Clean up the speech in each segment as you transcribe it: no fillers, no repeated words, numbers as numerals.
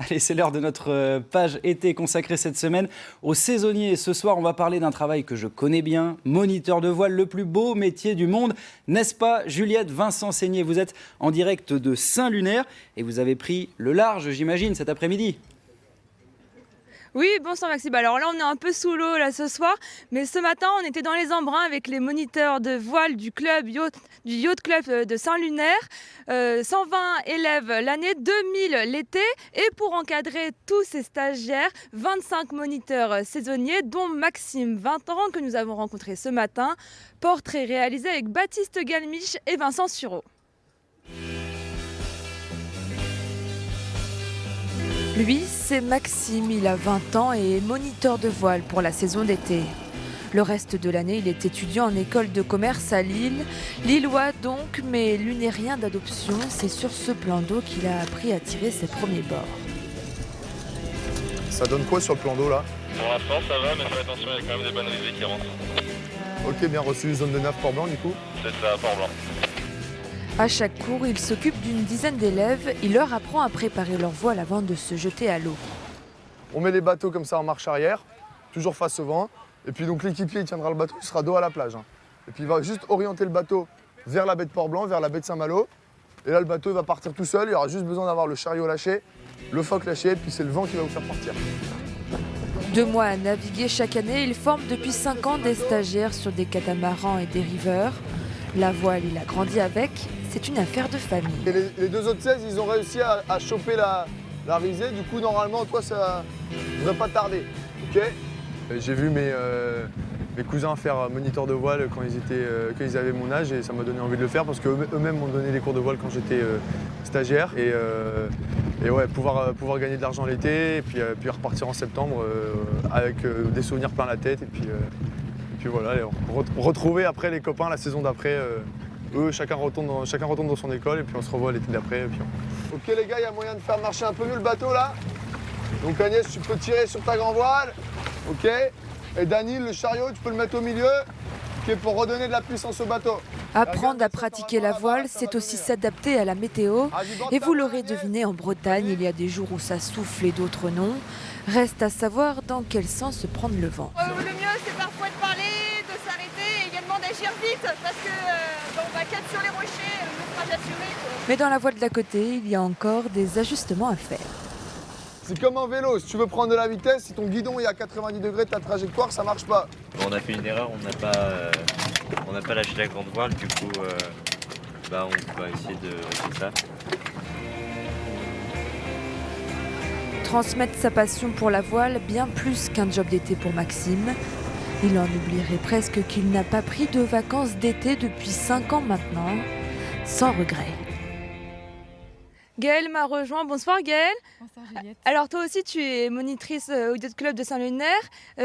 Allez, c'est l'heure de notre page été consacrée cette semaine aux saisonniers. Ce soir, on va parler d'un travail que je connais bien, moniteur de voile, le plus beau métier du monde. N'est-ce pas, Juliette Vincent-Seigné? Vous êtes en direct de Saint-Lunaire et vous avez pris le large, j'imagine, cet après-midi. Oui, bonsoir Maxime. Alors là, on est un peu sous l'eau là ce soir, mais ce matin, on était dans les embruns avec les moniteurs de voile du Yacht Club de Saint-Lunaire. 120 élèves l'année, 2000 l'été, et pour encadrer tous ces stagiaires, 25 moniteurs saisonniers, dont Maxime, 20 ans, que nous avons rencontré ce matin. Portrait réalisé avec Baptiste Galmiche et Vincent Sureau. Lui, c'est Maxime, il a 20 ans et est moniteur de voile pour la saison d'été. Le reste de l'année, il est étudiant en école de commerce à Lille. Lillois donc, mais lui n'est rien d'adoption. C'est sur ce plan d'eau qu'il a appris à tirer ses premiers bords. Ça donne quoi sur le plan d'eau là? Pour l'instant ça va, mais fais attention, il y a quand même des bonnes risées qui rentrent. Ok, bien reçu, zone de 9 Port-Blanc du coup. C'est ça, Port-Blanc. À chaque cours, il s'occupe d'une dizaine d'élèves. Il leur apprend à préparer leur voile avant de se jeter à l'eau. On met les bateaux comme ça en marche arrière, toujours face au vent. Et puis donc l'équipier il tiendra le bateau, il sera dos à la plage. Et puis il va juste orienter le bateau vers la baie de Port-Blanc, vers la baie de Saint-Malo. Et là le bateau il va partir tout seul, il y aura juste besoin d'avoir le chariot lâché, le foc lâché, et puis c'est le vent qui va vous faire partir. 2 mois à naviguer chaque année, il forme depuis 5 ans des stagiaires sur des catamarans et des riveurs. La voile, il a grandi avec, c'est une affaire de famille. Et les deux autres 16, ils ont réussi à choper la risée, du coup normalement toi ça ne devrait pas tarder. Ok. J'ai vu mes cousins faire moniteur de voile quand ils avaient mon âge et ça m'a donné envie de le faire parce qu'eux-mêmes m'ont donné des cours de voile quand j'étais stagiaire. Et ouais, pouvoir gagner de l'argent l'été et puis repartir en septembre avec des souvenirs plein la tête. Et puis voilà, retrouver après les copains la saison d'après. Eux, chacun retourne dans son école et puis on se revoit l'été d'après. Ok les gars, il y a moyen de faire marcher un peu mieux le bateau là. Donc Agnès, tu peux tirer sur ta grand voile. Ok. Et Dany, le chariot, tu peux le mettre au milieu. Ok, pour redonner de la puissance au bateau. Apprendre à pratiquer la voile, c'est aussi s'adapter à la météo. Et vous l'aurez deviné, en Bretagne, il y a des jours où ça souffle et d'autres non. Reste à savoir dans quel sens prendre le vent. Le mieux, c'est parfois de parler, de s'arrêter et également d'agir vite parce que on va quatre sur les rochers, le naufrage assuré. Mais dans la voile d'à côté, il y a encore des ajustements à faire. C'est comme en vélo, si tu veux prendre de la vitesse, si ton guidon est à 90 degrés de ta trajectoire, ça marche pas. On a fait une erreur, on n'a pas lâché la grande voile, du coup on va essayer de régler ça. Transmettre sa passion pour la voile, bien plus qu'un job d'été pour Maxime. Il en oublierait presque qu'il n'a pas pris de vacances d'été depuis 5 ans maintenant, sans regret. Gaëlle m'a rejoint. Bonsoir Gaëlle. Bonsoir Juliette. Alors toi aussi tu es monitrice au Yacht Club de Saint-Lunaire,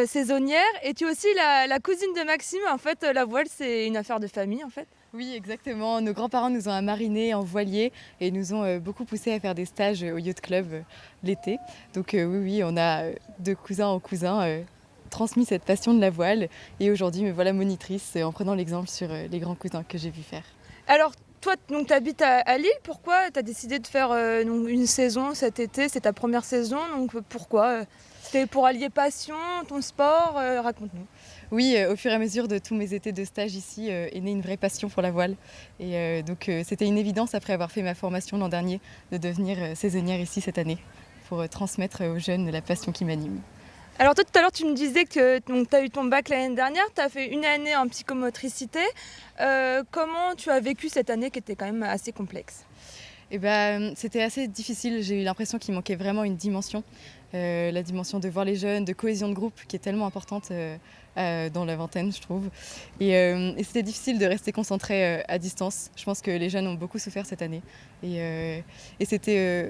saisonnière, et tu es aussi la cousine de Maxime. En fait la voile c'est une affaire de famille en fait. Oui exactement, nos grands-parents nous ont amarinés en voilier et nous ont beaucoup poussé à faire des stages au Yacht Club l'été. Donc oui, on a de cousin en cousin transmis cette passion de la voile et aujourd'hui me voilà monitrice en prenant l'exemple sur les grands cousins que j'ai vu faire. Alors toi, tu habites à Lille, pourquoi tu as décidé de faire une saison cet été? C'est ta première saison, donc pourquoi? C'était pour allier passion, ton sport? Raconte-nous. Oui, au fur et à mesure de tous mes étés de stage ici, est née une vraie passion pour la voile. Et donc c'était une évidence après avoir fait ma formation l'an dernier de devenir saisonnière ici cette année pour transmettre aux jeunes la passion qui m'anime. Alors toi tout à l'heure tu me disais que tu as eu ton bac l'année dernière, tu as fait une année en psychomotricité. Comment tu as vécu cette année qui était quand même assez complexe? Eh ben, c'était assez difficile, j'ai eu l'impression qu'il manquait vraiment une dimension. La dimension de voir les jeunes, de cohésion de groupe qui est tellement importante dans la vingtaine je trouve. Et c'était difficile de rester concentré à distance. Je pense que les jeunes ont beaucoup souffert cette année. Et c'était...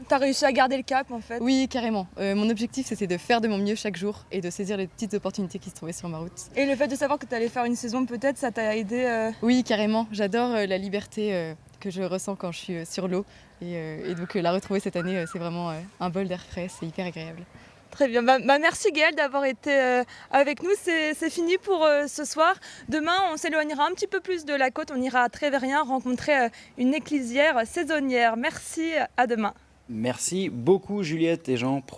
T'as réussi à garder le cap en fait? Oui, carrément. Mon objectif c'était de faire de mon mieux chaque jour et de saisir les petites opportunités qui se trouvaient sur ma route. Et le fait de savoir que tu allais faire une saison peut-être, ça t'a aidé? Oui, carrément. J'adore la liberté que je ressens quand je suis sur l'eau. Et donc la retrouver cette année, c'est vraiment un bol d'air frais, c'est hyper agréable. Très bien, merci Gaëlle d'avoir été avec nous, c'est fini pour ce soir. Demain on s'éloignera un petit peu plus de la côte, on ira à Trévérien rencontrer une éclisière saisonnière. Merci, à demain. Merci beaucoup Juliette et Jean.